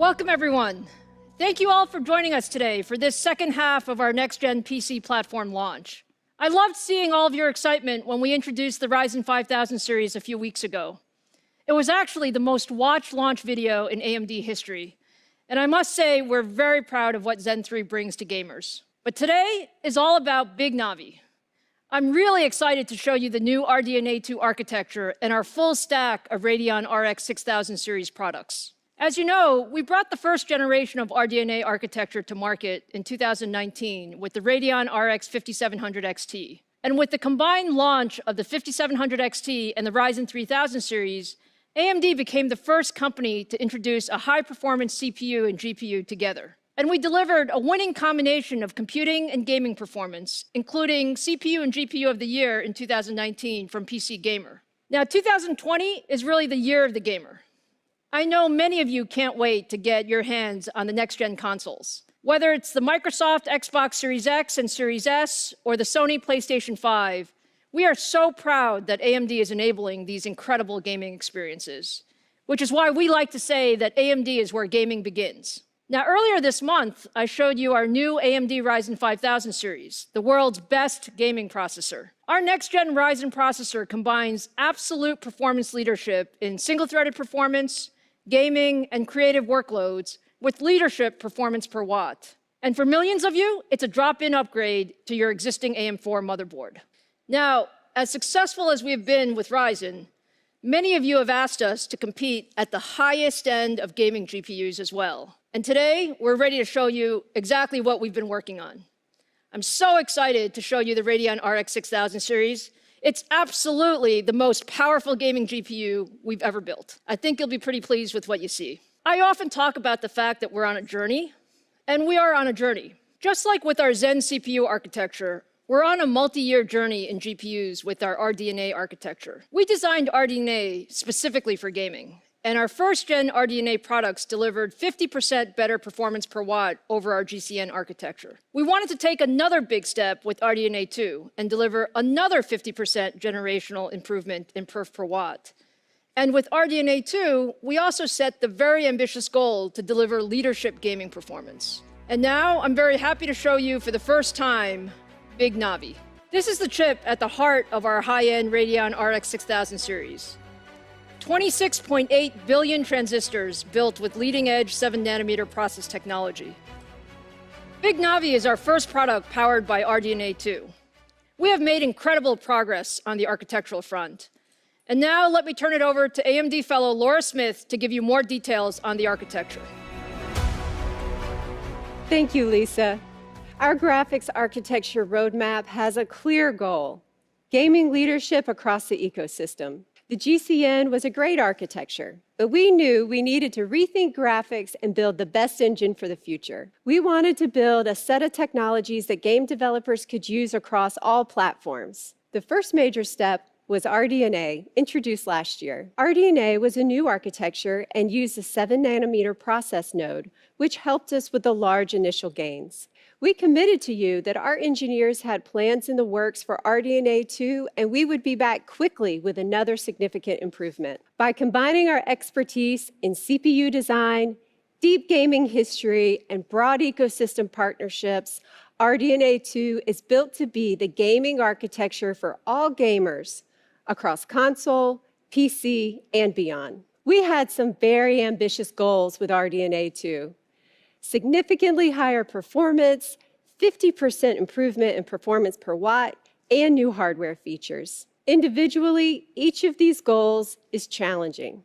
Welcome, everyone. Thank you all for joining us today for this second half of our next-gen PC platform launch. I loved seeing all of your excitement when we introduced the Ryzen 5000 series a few weeks ago. It was actually the most watched launch video in AMD history. And I must say, we're very proud of what Zen 3 brings to gamers. But today is all about Big Navi. I'm really excited to show you the new RDNA 2 architecture and our full stack of Radeon RX 6000 series products. As you know, we brought the first generation of RDNA architecture to market in 2019 with the Radeon RX 5700 XT. And with the combined launch of the 5700 XT and the Ryzen 3000 series, AMD became the first company to introduce a high-performance CPU and GPU together. And we delivered a winning combination of computing and gaming performance, including CPU and GPU of the year in 2019 from PC Gamer. Now, 2020 is really the year of the gamer. I know many of you can't wait to get your hands on the next-gen consoles. Whether it's the Microsoft Xbox Series X and Series S or the Sony PlayStation 5, we are so proud that AMD is enabling these incredible gaming experiences, which is why we like to say that AMD is where gaming begins. Now, earlier this month, I showed you our new AMD Ryzen 5000 series, the world's best gaming processor. Our next-gen Ryzen processor combines absolute performance leadership in single-threaded performance, gaming, and creative workloads with leadership performance per watt. And for millions of you, it's a drop-in upgrade to your existing AM4 motherboard. Now, as successful as we have been with Ryzen, many of you have asked us to compete at the highest end of gaming GPUs as well. And today, we're ready to show you exactly what we've been working on. I'm so excited to show you the Radeon RX 6000 series. It's absolutely the most powerful gaming GPU we've ever built. I think you'll be pretty pleased with what you see. I often talk about the fact that we're on a journey, and we are on a journey. Just like with our Zen CPU architecture, we're on a multi-year journey in GPUs with our RDNA architecture. We designed RDNA specifically for gaming, and our first-gen RDNA products delivered 50% better performance per watt over our GCN architecture. We wanted to take another big step with RDNA 2 and deliver another 50% generational improvement in perf per watt. And with RDNA 2, we also set the very ambitious goal to deliver leadership gaming performance. And now I'm very happy to show you for the first time, Big Navi. This is the chip at the heart of our high-end Radeon RX 6000 series. 26.8 billion transistors built with leading-edge 7-nanometer process technology. Big Navi is our first product powered by RDNA 2. We have made incredible progress on the architectural front. And now let me turn it over to AMD fellow Laura Smith to give you more details on the architecture. Thank you, Lisa. Our graphics architecture roadmap has a clear goal: gaming leadership across the ecosystem. The GCN was a great architecture, but we knew we needed to rethink graphics and build the best engine for the future. We wanted to build a set of technologies that game developers could use across all platforms. The first major step was RDNA, introduced last year. RDNA was a new architecture and used a 7-nanometer process node, which helped us with the large initial gains. We committed to you that our engineers had plans in the works for RDNA 2, and we would be back quickly with another significant improvement. By combining our expertise in CPU design, deep gaming history, and broad ecosystem partnerships, RDNA 2 is built to be the gaming architecture for all gamers across console, PC, and beyond. We had some very ambitious goals with RDNA 2. Significantly higher performance, 50% improvement in performance per watt, and new hardware features. Individually, each of these goals is challenging.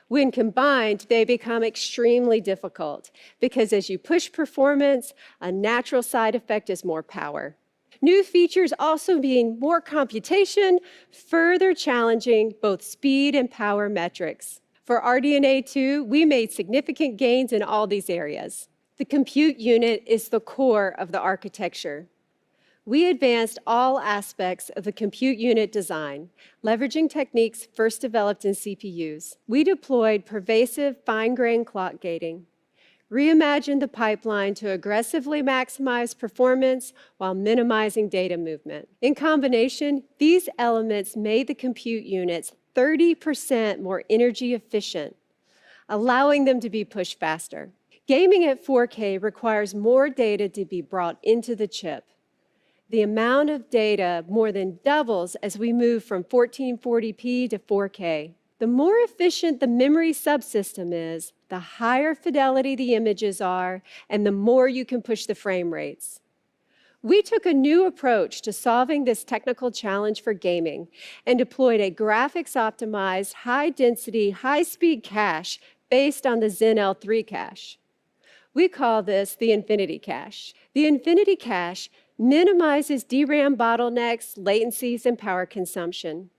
When combined, they become extremely difficult because as you push performance, a natural side effect is more power. New features also mean more computation, further challenging both speed and power metrics. For RDNA 2, we made significant gains in all these areas. The compute unit is the core of the architecture. We advanced all aspects of the compute unit design, leveraging techniques first developed in CPUs. We deployed pervasive fine-grained clock gating, reimagined the pipeline to aggressively maximize performance while minimizing data movement. In combination, these elements made the compute units 30% more energy efficient, allowing them to be pushed faster. Gaming at 4K requires more data to be brought into the chip. The amount of data more than doubles as we move from 1440p to 4K. The more efficient the memory subsystem is, the higher fidelity the images are, and the more you can push the frame rates. We took a new approach to solving this technical challenge for gaming and deployed a graphics-optimized, high-density, high-speed cache based on the Zen L3 cache. We call this the Infinity Cache. The Infinity Cache minimizes DRAM bottlenecks, latencies, and power consumption.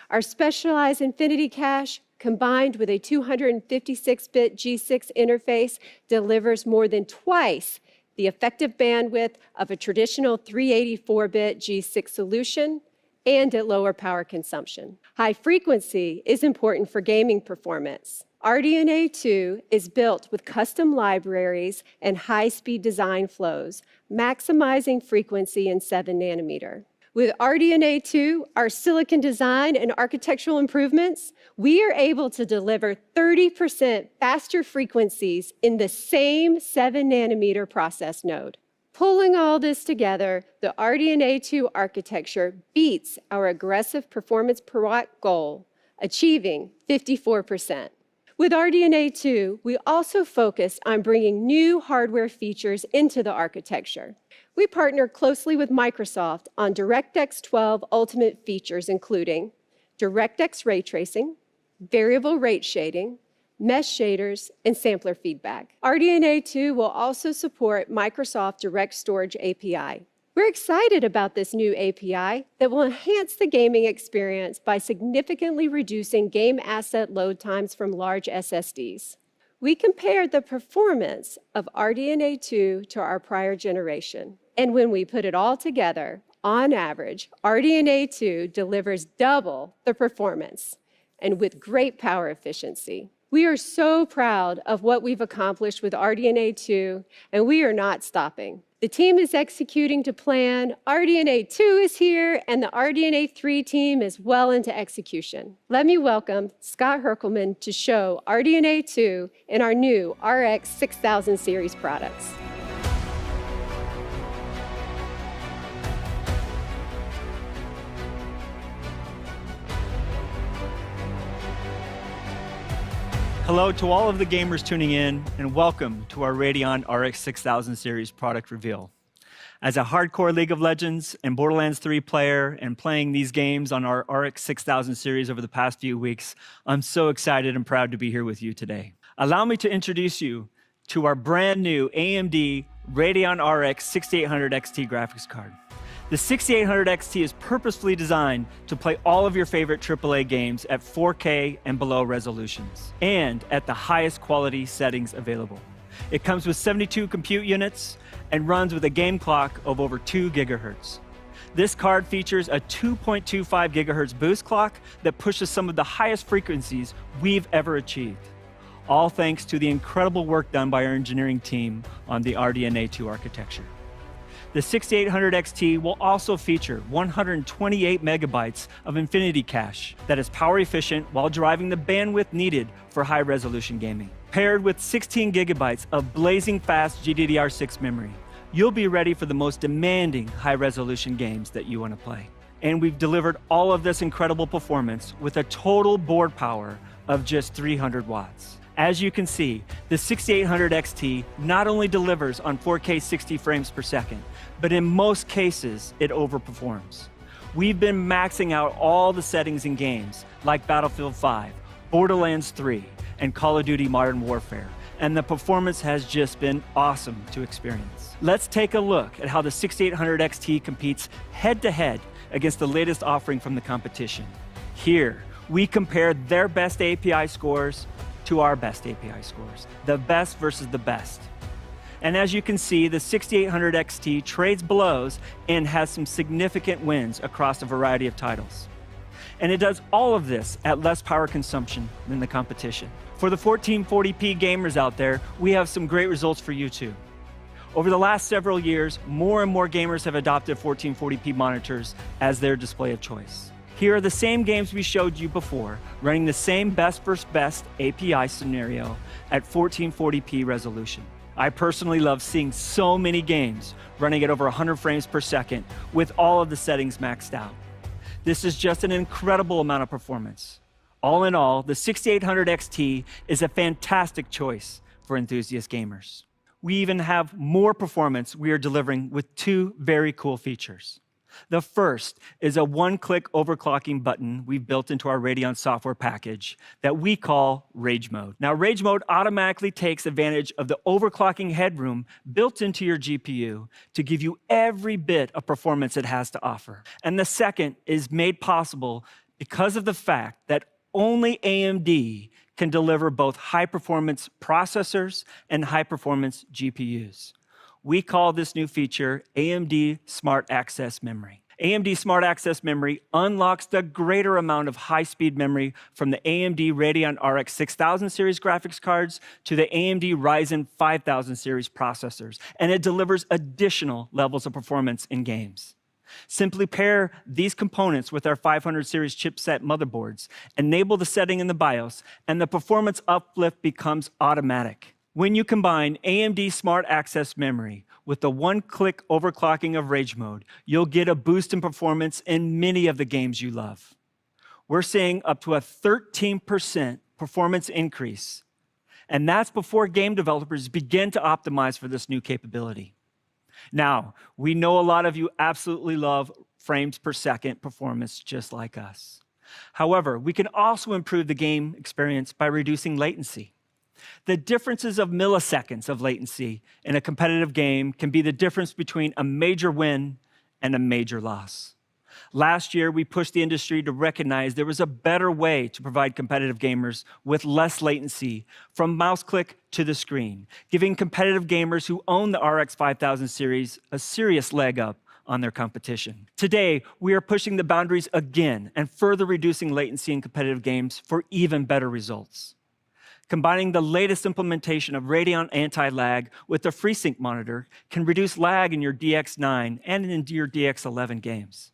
Our specialized Infinity Cache, combined with a 256-bit G6 interface, delivers more than twice the effective bandwidth of a traditional 384-bit G6 solution and at lower power consumption. High frequency is important for gaming performance. RDNA 2 is built with custom libraries and high-speed design flows, maximizing frequency in 7-nanometer. With RDNA 2, our silicon design and architectural improvements, we are able to deliver 30% faster frequencies in the same 7-nanometer process node. Pulling all this together, the RDNA 2 architecture beats our aggressive performance per watt goal, achieving 54%. With RDNA 2, we also focused on bringing new hardware features into the architecture. We partnered closely with Microsoft on DirectX 12 Ultimate features, including DirectX ray tracing, variable rate shading, mesh shaders, and sampler feedback. RDNA 2 will also support Microsoft Direct Storage API. We're excited about this new API that will enhance the gaming experience by significantly reducing game asset load times from large SSDs. We compared the performance of RDNA 2 to our prior generation. And when we put it all together, on average, RDNA 2 delivers double the performance and with great power efficiency. We are so proud of what we've accomplished with RDNA 2, and we are not stopping. The team is executing to plan, RDNA 2 is here, and the RDNA 3 team is well into execution. Let me welcome Scott Herkelman to show RDNA 2 in our new RX 6000 series products. Hello to all of the gamers tuning in, and welcome to our Radeon RX 6000 series product reveal. As a hardcore League of Legends and Borderlands 3 player and playing these games on our RX 6000 series over the past few weeks, I'm so excited and proud to be here with you today. Allow me to introduce you to our brand new AMD Radeon RX 6800 XT graphics card. The 6800 XT is purposefully designed to play all of your favorite AAA games at 4K and below resolutions, and at the highest quality settings available. It comes with 72 compute units and runs with a game clock of over 2 gigahertz. This card features a 2.25 gigahertz boost clock that pushes some of the highest frequencies we've ever achieved, all thanks to the incredible work done by our engineering team on the RDNA 2 architecture. The 6800 XT will also feature 128 megabytes of Infinity Cache that is power efficient while driving the bandwidth needed for high-resolution gaming. Paired with 16 gigabytes of blazing fast GDDR6 memory, you'll be ready for the most demanding high-resolution games that you want to play. And we've delivered all of this incredible performance with a total board power of just 300 watts. As you can see, the 6800 XT not only delivers on 4K 60 frames per second, but in most cases, it overperforms. We've been maxing out all the settings in games like Battlefield 5, Borderlands 3, and Call of Duty Modern Warfare, and the performance has just been awesome to experience. Let's take a look at how the 6800 XT competes head-to-head against the latest offering from the competition. Here, we compare their best API scores to our best API scores, the best versus the best. And as you can see, the 6800 XT trades blows and has some significant wins across a variety of titles. And it does all of this at less power consumption than the competition. For the 1440p gamers out there, we have some great results for you too. Over the last several years, more and more gamers have adopted 1440p monitors as their display of choice. Here are the same games we showed you before, running the same best versus best API scenario at 1440p resolution. I personally love seeing so many games running at over 100 frames per second with all of the settings maxed out. This is just an incredible amount of performance. All in all, the 6800 XT is a fantastic choice for enthusiast gamers. We even have more performance we are delivering with 2 very cool features. The first is a one-click overclocking button we've built into our Radeon software package that we call Rage Mode. Now, Rage Mode automatically takes advantage of the overclocking headroom built into your GPU to give you every bit of performance it has to offer. And the second is made possible because of the fact that only AMD can deliver both high-performance processors and high-performance GPUs. We call this new feature AMD Smart Access Memory. AMD Smart Access Memory unlocks the greater amount of high-speed memory from the AMD Radeon RX 6000 series graphics cards to the AMD Ryzen 5000 series processors, and it delivers additional levels of performance in games. Simply pair these components with our 500 series chipset motherboards, enable the setting in the BIOS, and the performance uplift becomes automatic. When you combine AMD Smart Access Memory with the one-click overclocking of Rage Mode, you'll get a boost in performance in many of the games you love. We're seeing up to a 13% performance increase, and that's before game developers begin to optimize for this new capability. Now, we know a lot of you absolutely love frames per second performance just like us. However, we can also improve the game experience by reducing latency. The differences of milliseconds of latency in a competitive game can be the difference between a major win and a major loss. Last year, we pushed the industry to recognize there was a better way to provide competitive gamers with less latency from mouse click to the screen, giving competitive gamers who own the RX 5000 series a serious leg up on their competition. Today, we are pushing the boundaries again and further reducing latency in competitive games for even better results. Combining the latest implementation of Radeon anti-lag with the FreeSync monitor can reduce lag in your DX9 and in your DX11 games.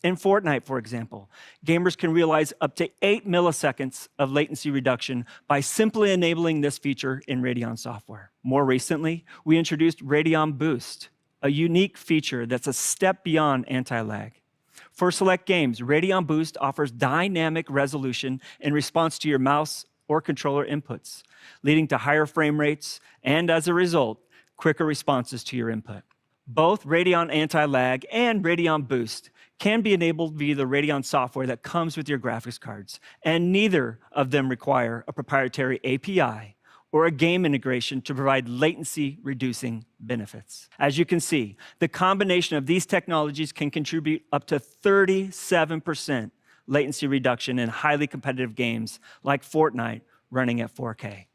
In Fortnite, for example, gamers can realize up to 8 milliseconds of latency reduction by simply enabling this feature in Radeon software. More recently, we introduced Radeon Boost, a unique feature that's a step beyond anti-lag. For select games, Radeon Boost offers dynamic resolution in response to your mouse or controller inputs, leading to higher frame rates and, as a result, quicker responses to your input. Both Radeon Anti-Lag and Radeon Boost can be enabled via the Radeon software that comes with your graphics cards, and neither of them require a proprietary API or a game integration to provide latency-reducing benefits. As you can see, the combination of these technologies can contribute up to 37% latency reduction in highly competitive games like Fortnite running at 4K.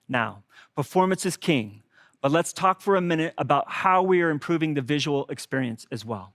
Now, performance is king, but let's talk for a minute about how we are improving the visual experience as well.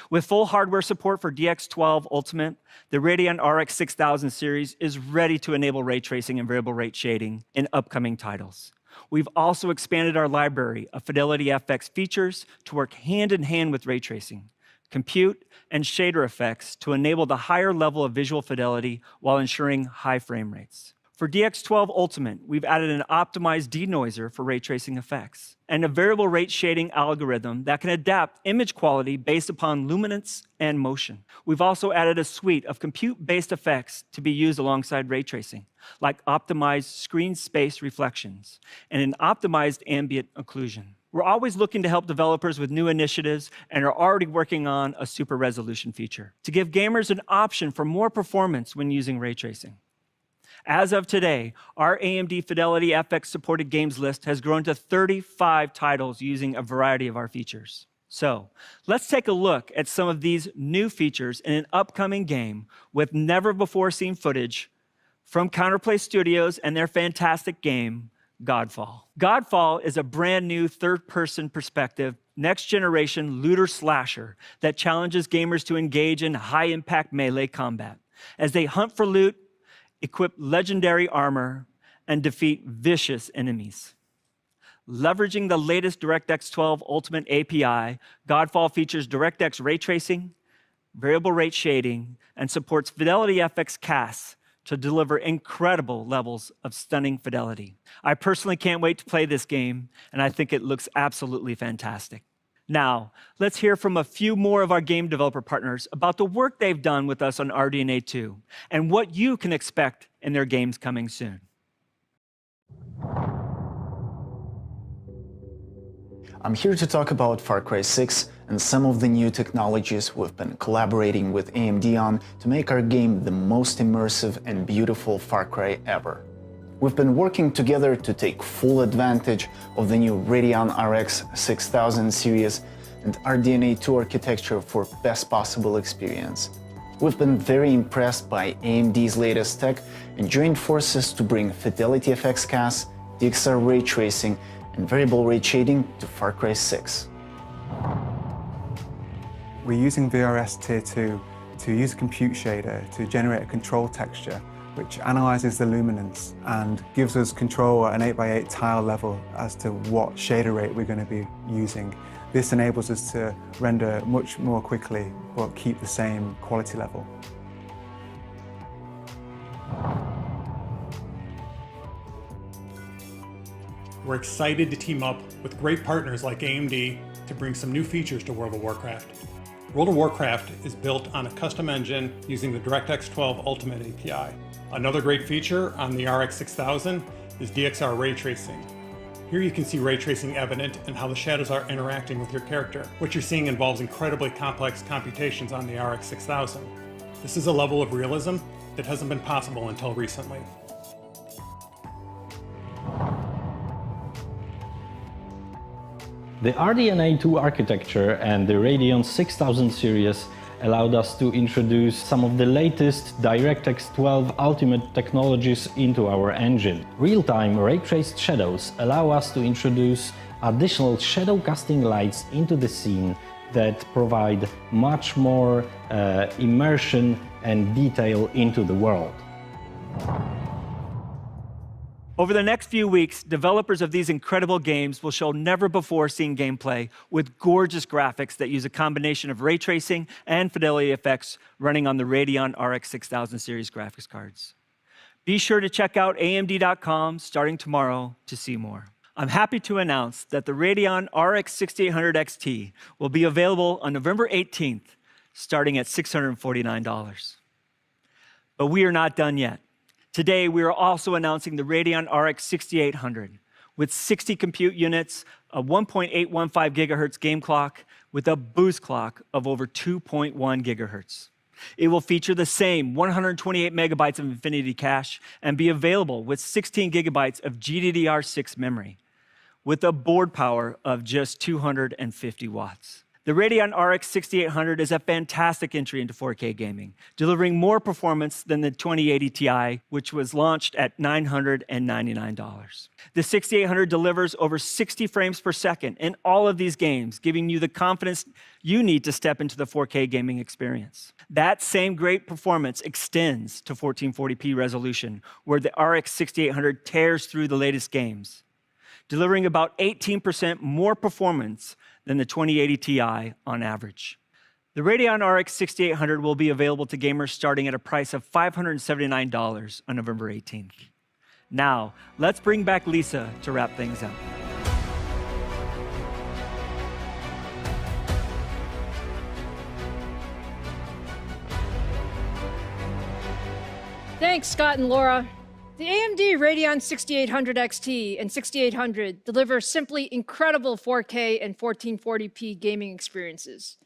With full hardware support for DX12 Ultimate, the Radeon RX 6000 series is ready to enable ray tracing and variable rate shading in upcoming titles. We've also expanded our library of Fidelity FX features to work hand in hand with ray tracing, compute, and shader effects to enable the higher level of visual fidelity while ensuring high frame rates. For DX12 Ultimate, we've added an optimized denoiser for ray tracing effects and a variable rate shading algorithm that can adapt image quality based upon luminance and motion. We've also added a suite of compute-based effects to be used alongside ray tracing, like optimized screen space reflections and an optimized ambient occlusion. We're always looking to help developers with new initiatives and are already working on a super resolution feature to give gamers an option for more performance when using ray tracing. As of today, our AMD Fidelity FX supported games list has grown to 35 titles using a variety of our features. So let's take a look at some of these new features in an upcoming game with never-before-seen footage from Counterplay Studios and their fantastic game, Godfall. Godfall is a brand new third-person perspective, next-generation looter slasher that challenges gamers to engage in high-impact melee combat as they hunt for loot, equip legendary armor, and defeat vicious enemies. Leveraging the latest DirectX 12 Ultimate API, Godfall features DirectX ray tracing, variable rate shading, and supports Fidelity FX casts to deliver incredible levels of stunning fidelity. I personally can't wait to play this game, and I think it looks absolutely fantastic. Now, let's hear from a few more of our game developer partners about the work they've done with us on RDNA 2 and what you can expect in their games coming soon. I'm here to talk about Far Cry 6 and some of the new technologies we've been collaborating with AMD on to make our game the most immersive and beautiful Far Cry ever. We've been working together to take full advantage of the new Radeon RX 6000 series and RDNA 2 architecture for best possible experience. We've been very impressed by AMD's latest tech and joined forces to bring Fidelity FX casts, DXR ray tracing, and variable rate shading to Far Cry 6. We're using VRS Tier 2 to use a compute shader to generate a control texture which analyzes the luminance and gives us control at an 8x8 tile level as to what shader rate we're going to be using. This enables us to render much more quickly but keep the same quality level. We're excited to team up with great partners like AMD to bring some new features to World of Warcraft. World of Warcraft is built on a custom engine using the DirectX 12 Ultimate API. Another great feature on the RX 6000 is DXR ray tracing. Here you can see ray tracing evident in how the shadows are interacting with your character. What you're seeing involves incredibly complex computations on the RX 6000. This is a level of realism that hasn't been possible until recently. The RDNA 2 architecture and the Radeon 6000 series allowed us to introduce some of the latest DirectX 12 Ultimate technologies into our engine. Real-time ray-traced shadows allow us to introduce additional shadow casting lights into the scene that provide much more immersion and detail into the world. Over the next few weeks, developers of these incredible games will show never-before-seen gameplay with gorgeous graphics that use a combination of ray tracing and fidelity effects running on the Radeon RX 6000 series graphics cards. Be sure to check out AMD.com starting tomorrow to see more. I'm happy to announce that the Radeon RX 6800 XT will be available on November 18th, starting at $649. But we are not done yet. Today, we are also announcing the Radeon RX 6800 with 60 compute units, a 1.815 gigahertz game clock with a boost clock of over 2.1 gigahertz. It will feature the same 128 megabytes of Infinity cache and be available with 16 gigabytes of GDDR6 memory with a board power of just 250 watts. The Radeon RX 6800 is a fantastic entry into 4K gaming, delivering more performance than the 2080 Ti, which was launched at $999. The 6800 delivers over 60 frames per second in all of these games, giving you the confidence you need to step into the 4K gaming experience. That same great performance extends to 1440p resolution, where the RX 6800 tears through the latest games, delivering about 18% more performance than the 2080 Ti on average. The Radeon RX 6800 will be available to gamers starting at a price of $579 on November 18th. Now, let's bring back Lisa to wrap things up. Thanks, Scott and Laura. The AMD Radeon 6800 XT and 6800 deliver simply incredible 4K and 1440p gaming experiences.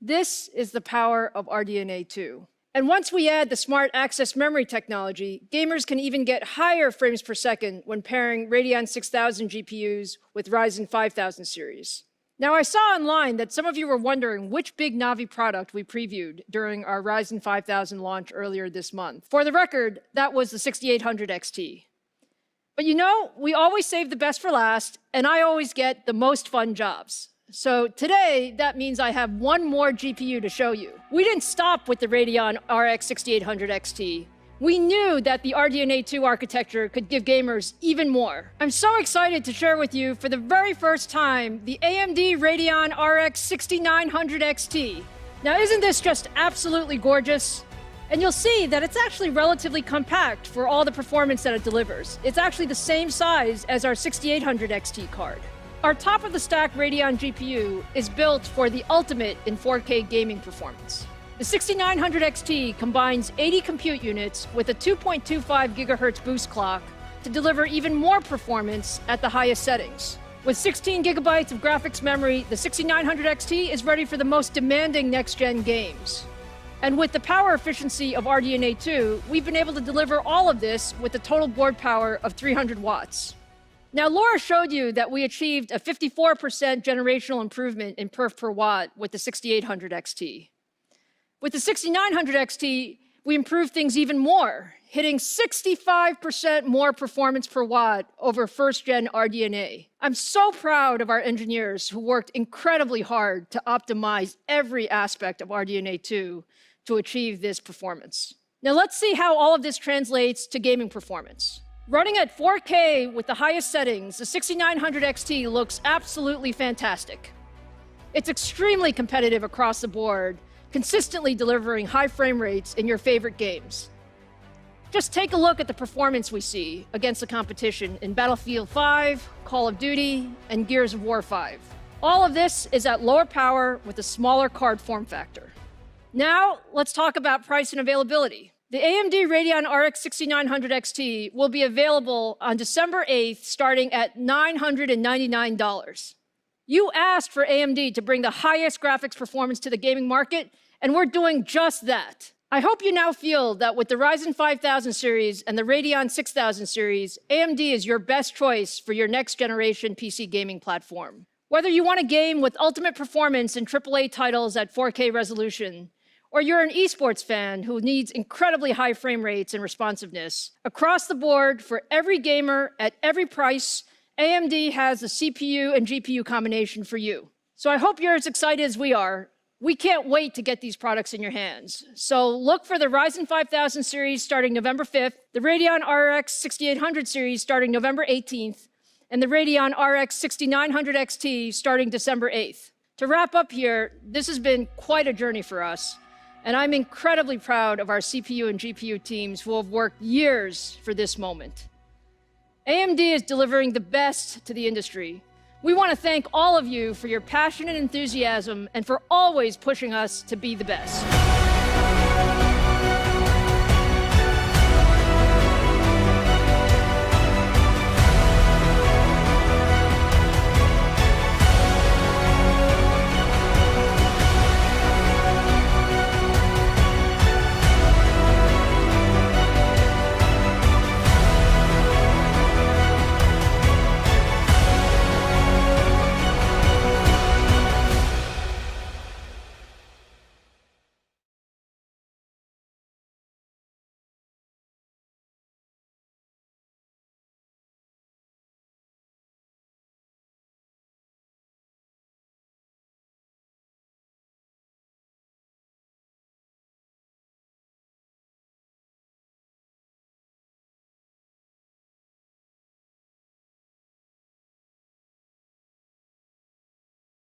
This is the power of RDNA 2. And once we add the smart access memory technology, gamers can even get higher frames per second when pairing Radeon 6000 GPUs with Ryzen 5000 series. Now, I saw online that some of you were wondering which big Navi product we previewed during our Ryzen 5000 launch earlier this month. For the record, that was the 6800 XT. But you know, we always save the best for last, and I always get the most fun jobs. So today, that means I have one more GPU to show you. We didn't stop with the Radeon RX 6800 XT. We knew that the RDNA 2 architecture could give gamers even more. I'm so excited to share with you for the very first time the AMD Radeon RX 6900 XT. Now, isn't this just absolutely gorgeous? And you'll see that it's actually relatively compact for all the performance that it delivers. It's actually the same size as our 6800 XT card. Our top-of-the-stack Radeon GPU is built for the ultimate in 4K gaming performance. The 6900 XT combines 80 compute units with a 2.25 gigahertz boost clock to deliver even more performance at the highest settings. With 16 gigabytes of graphics memory, the 6900 XT is ready for the most demanding next-gen games. And with the power efficiency of RDNA 2, we've been able to deliver all of this with a total board power of 300 watts. Now, Laura showed you that we achieved a 54% generational improvement in perf per watt with the 6800 XT. With the 6900 XT, we improved things even more, hitting 65% more performance per watt over first-gen RDNA. I'm so proud of our engineers who worked incredibly hard to optimize every aspect of RDNA 2 to achieve this performance. Now let's see how all of this translates to gaming performance. Running at 4K with the highest settings, the 6900 XT looks absolutely fantastic. It's extremely competitive across the board, consistently delivering high frame rates in your favorite games. Just take a look at the performance we see against the competition in Battlefield 5, Call of Duty, and Gears of War 5. All of this is at lower power with a smaller card form factor. Now, let's talk about price and availability. The AMD Radeon RX 6900 XT will be available on December 8th, starting at $999. You asked for AMD to bring the highest graphics performance to the gaming market, and we're doing just that. I hope you now feel that with the Ryzen 5000 series and the Radeon 6000 series, AMD is your best choice for your next generation PC gaming platform. Whether you want a game with ultimate performance in AAA titles at 4K resolution, or you're an esports fan who needs incredibly high frame rates and responsiveness, across the board for every gamer at every price, AMD has the CPU and GPU combination for you. So I hope you're as excited as we are. We can't wait to get these products in your hands. So look for the Ryzen 5000 series starting November 5th, the Radeon RX 6800 series starting November 18th, and the Radeon RX 6900 XT starting December 8th. To wrap up here, this has been quite a journey for us, and I'm incredibly proud of our CPU and GPU teams who have worked years for this moment. AMD is delivering the best to the industry. We want to thank all of you for your passion and enthusiasm and for always pushing us to be the best.